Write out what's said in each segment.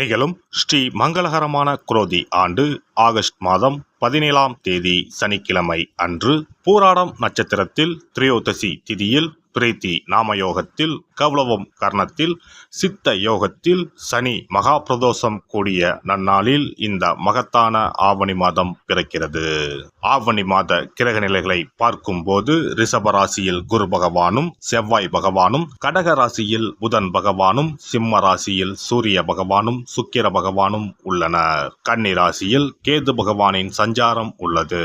நிகழும் ஸ்ரீ மங்களகரமான குரோதி ஆண்டு ஆகஸ்ட் மாதம் 17ஆம் தேதி சனிக்கிழமை அன்று பூராடம் நட்சத்திரத்தில் திரையோதசி திதியில் பிரீத்தி நாமயோகத்தில் கௌளவம் கர்ணத்தில் சித்த யோகத்தில் சனி மகா பிரதோஷம் கூடிய நன்னாளில் இந்த மகத்தான ஆவணி மாதம் பிறக்கிறது. ஆவணி மாத கிரக நிலைகளை பார்க்கும் போது ரிஷப ராசியில் குரு பகவானும் செவ்வாய் பகவானும், கடக ராசியில் புதன் பகவானும், சிம்ம ராசியில் சூரிய பகவானும் சுக்கிர பகவானும் உள்ளனர். கன்னி ராசியில் கேது பகவானின் சஞ்சாரம் உள்ளது.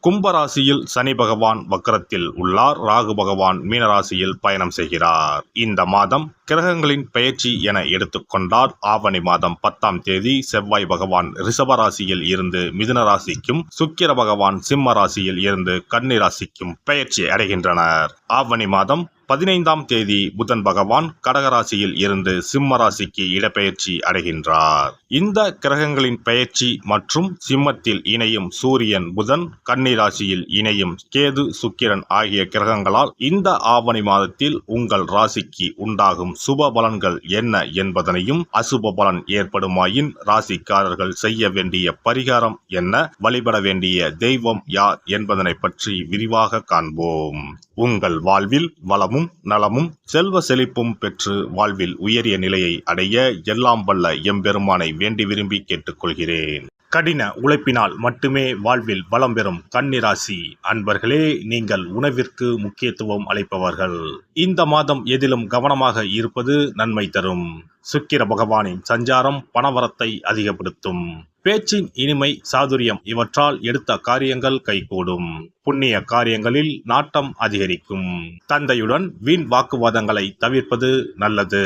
கும்ப ராசியில் சனி பகவான் வக்ரத்தில் உள்ளார். ராகு பகவான் மீனராசியில் பயணம் செய்கிறார். இந்த மாதம் கிரகங்களின் பெயர்ச்சி என எடுத்துக்கொண்டால் ஆவணி மாதம் 10ஆம் தேதி செவ்வாய் பகவான் ரிஷப ராசியில் இருந்து மிதுன ராசிக்கும், சுக்கிர பகவான் சிம்ம ராசியில் இருந்து கன்னி ராசிக்கும் பெயர்ச்சி அடைகின்றனர். ஆவணி மாதம் 15ஆம் தேதி புதன் பகவான் கடகராசியில் இருந்து சிம்ம ராசிக்கு இடப்பெயர்ச்சி அடைகின்றார். இந்த கிரகங்களின் பெயர்ச்சி மற்றும் சிம்மத்தில் இணையும் சூரியன் புதன், கன்னி ராசியில் இணையும் கேது சுக்கிரன் ஆகிய கிரகங்களால் இந்த ஆவணி மாதத்தில் உங்கள் ராசிக்கு உண்டாகும் சுப பலன்கள் என்ன என்பதனையும், அசுப பலன் ஏற்படுமாயின் ராசிக்காரர்கள் செய்ய வேண்டிய பரிகாரம் என்ன, வழிபட வேண்டிய தெய்வம் யார் என்பதனை பற்றி விரிவாக காண்போம். உங்கள் வாழ்வில் வளமும் நலமும் செல்வ செழிப்பும் பெற்று வாழ்வில் உயரிய நிலையை அடைய எல்லாம் வல்ல எம்பெருமானை வேண்டி விரும்பி கேட்டுக்கொள்கிறேன். கடின உழைப்பினால் மட்டுமே வாழ்வில் வளம் பெறும் கன்னிராசி அன்பர்களே, நீங்கள் உணவிற்கு முக்கியத்துவம் அளிப்பவர்கள். இந்த மாதம் எதிலும் கவனமாக இருப்பது நன்மை தரும். சுக்கிர பகவானின் சஞ்சாரம் பணவரத்தை அதிகப்படுத்தும். பேச்சின் இனிமை சாதுரியம் இவற்றால் எடுத்த காரியங்கள் கைகூடும். புண்ணிய காரியங்களில் நாட்டம் அதிகரிக்கும். தந்தையுடன் வீண் வாக்குவாதங்களை தவிர்ப்பது நல்லது.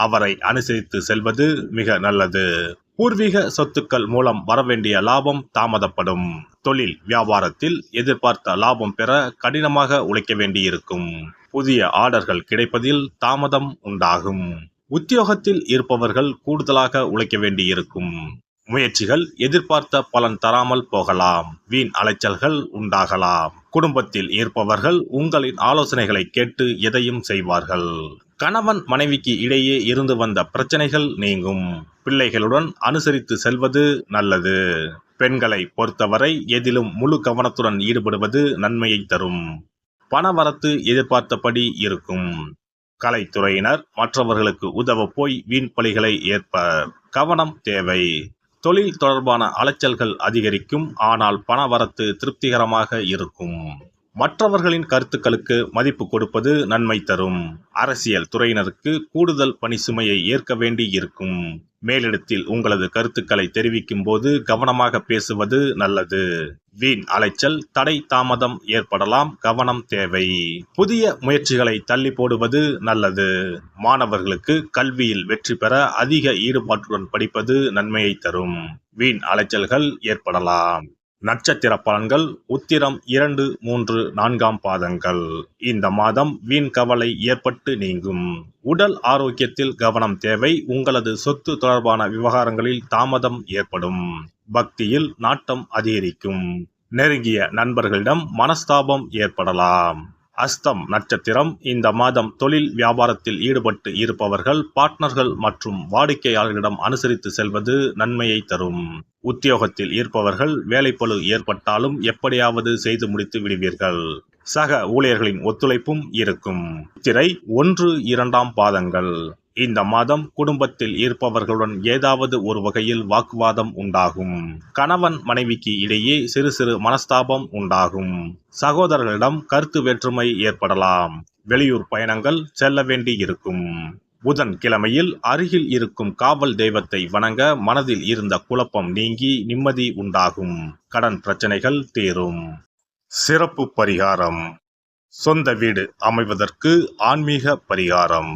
அவரை அனுசரித்து செல்வது மிக நல்லது. பூர்வீக சொத்துக்கள் மூலம் வரவேண்டிய லாபம் தாமதப்படும். தொழில் வியாபாரத்தில் எதிர்பார்த்த லாபம் பெற கடினமாக உழைக்க வேண்டியிருக்கும். புதிய ஆர்டர்கள் கிடைப்பதில் தாமதம் உண்டாகும். உத்தியோகத்தில் இருப்பவர்கள் கூடுதலாக உழைக்க வேண்டியிருக்கும். முயற்சிகள் எதிர்பார்த்த பலன் தராமல் போகலாம். வீண் அலைச்சல்கள் உண்டாகலாம். குடும்பத்தில் இருப்பவர்கள் உங்களின் ஆலோசனைகளை கேட்டு எதையும் செய்வார்கள். கணவன் மனைவிக்கு இடையே இருந்து வந்த பிரச்சனைகள் நீங்கும். பிள்ளைகளுடன் அனுசரித்து செல்வது நல்லது. பெண்களை பொறுத்தவரை எதிலும் முழு கவனத்துடன் ஈடுபடுவது நன்மையை தரும். பணவரத்து எதிர்பார்த்தபடி இருக்கும். கலைத்துறையினர் மற்றவர்களுக்கு உதவ போய் வீண் பழிகளை ஏற்பர். கவனம் தேவை. தொழில் தொடர்பான அலைச்சல்கள் அதிகரிக்கும். ஆனால் பணவரத்து திருப்திகரமாக இருக்கும். மற்றவர்களின் கருத்துக்களுக்கு மதிப்பு கொடுப்பது நன்மை தரும். அரசியல் துறையினருக்கு கூடுதல் பணி சுமையை ஏற்க வேண்டி இருக்கும். மேலிடத்தில் உங்களது கருத்துக்களை தெரிவிக்கும் போது கவனமாக பேசுவது நல்லது. வீண் அலைச்சல் தடை தாமதம் ஏற்படலாம். கவனம் தேவை. புதிய முயற்சிகளை தள்ளி போடுவது நல்லது. மாணவர்களுக்கு கல்வியில் வெற்றி பெற அதிக ஈடுபாட்டுடன் படிப்பது நன்மையை தரும். வீண் அலைச்சல்கள் ஏற்படலாம். நட்சத்திர பலன்கள் உத்திரம் 2, 3, 4ஆம் பாதங்கள். இந்த மாதம் வீண் கவலை ஏற்பட்டு நீங்கும். உடல் ஆரோக்கியத்தில் கவனம் தேவை. உங்களது சொத்து தொடர்பான விவகாரங்களில் தாமதம் ஏற்படும். பக்தியில் நாட்டம் அதிகரிக்கும். நெருங்கிய நண்பர்களிடம் மனஸ்தாபம் ஏற்படலாம். அஸ்தம் நட்சத்திரம். இந்த மாதம் தொழில் வியாபாரத்தில் ஈடுபட்டு இருப்பவர்கள் பார்ட்னர்கள் மற்றும் வாடிக்கையாளர்களிடம் அனுசரித்து செல்வது நன்மையை தரும். உத்தியோகத்தில் இருப்பவர்கள் வேலைப்பளு ஏற்பட்டாலும் எப்படியாவது செய்து முடித்து விடுவீர்கள். சக ஊழியர்களின் ஒத்துழைப்பும் இருக்கும். சித்திரை 1, 2ஆம் பாதங்கள். இந்த மாதம் குடும்பத்தில் இருப்பவர்களுடன் ஏதாவது ஒரு வகையில் வாக்குவாதம் உண்டாகும். கணவன் மனைவிக்கு இடையே சிறு சிறு மனஸ்தாபம் உண்டாகும். சகோதரர்களிடம் கருத்து வேற்றுமை ஏற்படலாம். வெளியூர் பயணங்கள் செல்ல வேண்டி இருக்கும். புதன் கிழமையில் அருகில் இருக்கும் காவல் தெய்வத்தை வணங்க மனதில் இருந்த குழப்பம் நீங்கி நிம்மதி உண்டாகும். கடன் பிரச்சனைகள் தீரும். சிறப்பு பரிகாரம். சொந்த வீடு அமைவதற்கு ஆன்மீக பரிகாரம்.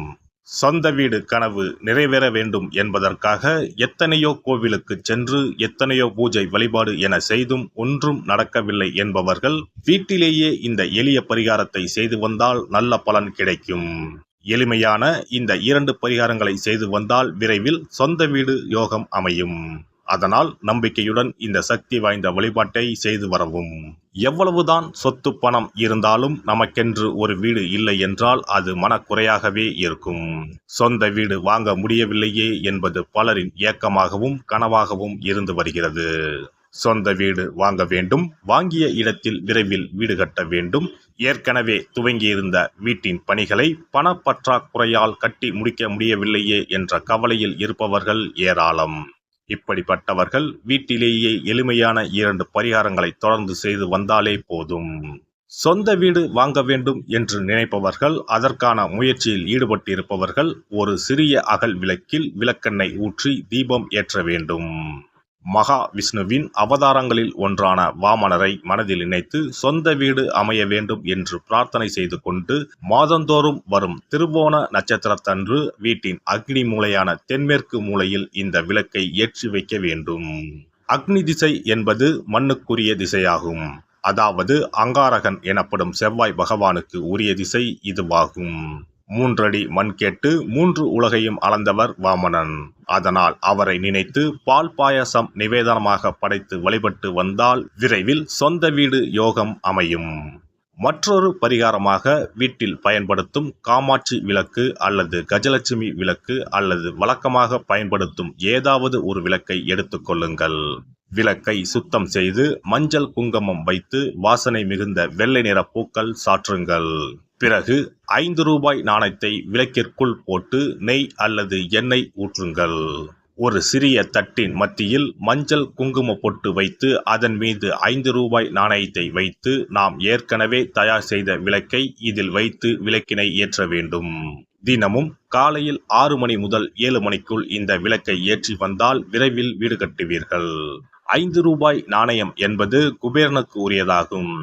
சொந்த வீடு கனவு நிறைவேற வேண்டும் என்பதற்காக எத்தனையோ கோவிலுக்கு சென்று எத்தனையோ பூஜை வழிபாடு என செய்தும் ஒன்றும் நடக்கவில்லை என்பவர்கள் வீட்டிலேயே இந்த எளிய பரிகாரத்தை செய்து வந்தால் நல்ல பலன் கிடைக்கும். எளிமையான இந்த 2 பரிகாரங்களை செய்து வந்தால் விரைவில் சொந்த வீடு யோகம் அமையும். அதனால் நம்பிக்கையுடன் இந்த சக்தி வாய்ந்த வழிபாட்டை செய்து வரவும். எவ்வளவுதான் சொத்து பணம் இருந்தாலும் நமக்கென்று ஒரு வீடு இல்லை என்றால் அது மனக்குறையாகவே இருக்கும். சொந்த வீடு வாங்க முடியவில்லையே என்பது பலரின் ஏக்கமாகவும் கனவாகவும் இருந்து வருகிறது. சொந்த வீடு வாங்க வேண்டும், வாங்கிய இடத்தில் விரைவில் வீடு கட்ட வேண்டும், ஏற்கனவே துவங்கியிருந்த வீட்டின் பணிகளை பணப்பற்றாக்குறையால் கட்டி முடிக்க முடியவில்லையே என்ற கவலையில் இருப்பவர்கள் ஏராளம். இப்படிப்பட்டவர்கள் வீட்டிலேயே எளிமையான 2 பரிகாரங்களை தொடர்ந்து செய்து வந்தாலே போதும். சொந்த வீடு வாங்க வேண்டும் என்று நினைப்பவர்கள், அதற்கான முயற்சியில் ஈடுபட்டிருப்பவர்கள் ஒரு சிறிய அகல் விளக்கில் விளக்கெண்ணெய் ஊற்றி தீபம் ஏற்ற வேண்டும். மகா விஷ்ணுவின் அவதாரங்களில் ஒன்றான வாமனரை மனதில் நினைத்து சொந்த வீடு அமைய வேண்டும் என்று பிரார்த்தனை செய்து கொண்டு மாதந்தோறும் வரும் திருவோண நட்சத்திரத்தன்று வீட்டின் அக்னி மூலையான தென்மேற்கு மூலையில் இந்த விளக்கை ஏற்றி வைக்க வேண்டும். அக்னி திசை என்பது மண்ணுக்குரிய திசையாகும். அதாவது அங்காரகன் எனப்படும் செவ்வாய் பகவானுக்கு உரிய திசை இதுவாகும். 3 அடி மண் கேட்டு 3 உலகையும் அளந்தவர் வாமனன். அதனால் அவரை நினைத்து பால் பாயசம் நிவேதனமாக படைத்து வழிபட்டு வந்தால் விரைவில் சொந்த வீடு யோகம் அமையும். மற்றொரு பரிகாரமாக வீட்டில் பயன்படுத்தும் காமாட்சி விளக்கு அல்லது கஜலட்சுமி விளக்கு அல்லது வழக்கமாக பயன்படுத்தும் ஏதாவது ஒரு விளக்கை எடுத்துக்கொள்ளுங்கள். விளக்கை சுத்தம் செய்து மஞ்சள் குங்குமம் வைத்து வாசனை மிகுந்த வெள்ளை நிற பூக்கள் சாற்றுங்கள். பிறகு 5 ரூபாய் நாணயத்தை விளக்கிற்குள் போட்டு நெய் அல்லது எண்ணெய் ஊற்றுங்கள். ஒரு சிறிய தட்டின் மத்தியில் மஞ்சள் குங்கும பொட்டு வைத்து அதன் மீது 5 ரூபாய் நாணயத்தை வைத்து நாம் ஏற்கனவே தயார் செய்த விளக்கை இதில் வைத்து விளக்கினை ஏற்ற வேண்டும். தினமும் காலையில் 6 மணி முதல் 7 மணிக்குள் இந்த விளக்கை ஏற்றி வந்தால் விரைவில் வீடு கட்டுவீர்கள். 5 ரூபாய் நாணயம் என்பது குபேரனுக்கு உரியதாகும்.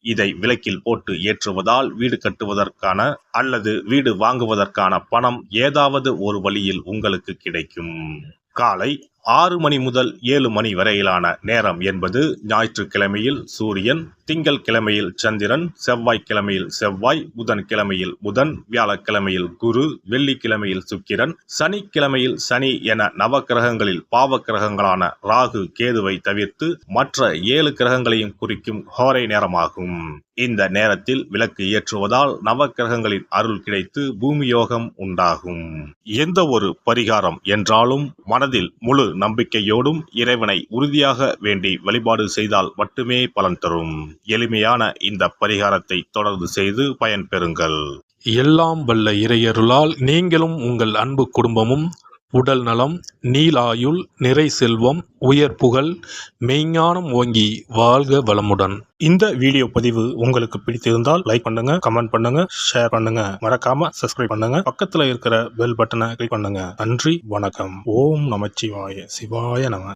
இதை விளக்கில் போட்டு ஏற்றுவதால் வீடு கட்டுவதற்கான அல்லது வீடு வாங்குவதற்கான பணம் ஏதாவது ஒரு வழியில் உங்களுக்கு கிடைக்கும். காலை 6 மணி முதல் 7 மணி வரையிலான நேரம் என்பது ஞாயிற்றுக்கிழமையில் சூரியன், திங்கள் கிழமையில் சந்திரன், செவ்வாய்க்கிழமையில் செவ்வாய், புதன் கிழமையில் புதன், வியாழக்கிழமையில் குரு, வெள்ளிக்கிழமையில் சுக்கிரன், சனிக்கிழமையில் சனி என நவக்கிரகங்களில் பாவ கிரகங்களான ராகு கேதுவை தவிர்த்து மற்ற 7 கிரகங்களையும் குறிக்கும் ஹோரை நேரமாகும். இந்த நேரத்தில் விளக்கு ஏற்றுவதால் நவக்கிரகங்களின் அருள் கிடைத்து பூமி யோகம் உண்டாகும். எந்த ஒரு பரிகாரம் என்றாலும் மனதில் முழு நம்பிக்கையோடும் இறைவனை உறுதியாக வேண்டி வழிபாடு செய்தால் மட்டுமே பலன் தரும். எளிமையான இந்த பரிகாரத்தை தொடர்ந்து செய்து பயன் பெறுங்கள். எல்லாம் வல்ல இறையருளால் நீங்களும் உங்கள் அன்பு குடும்பமும் உடல் நலம், நீலாயுள், நிறை செல்வம், உயர் புகழ், மெய்ஞானம் ஓங்கி வாழ்க வளமுடன். இந்த வீடியோ பதிவு உங்களுக்கு பிடித்திருந்தால் லைக் பண்ணுங்க, கமெண்ட் பண்ணுங்க, ஷேர் பண்ணுங்க, மறக்காம சப்ஸ்கிரைப் பண்ணுங்க, பக்கத்துல இருக்கிற பெல் பட்டனை கிளிக் பண்ணுங்க. நன்றி, வணக்கம். ஓம் நமச்சிவாய, சிவாய நம.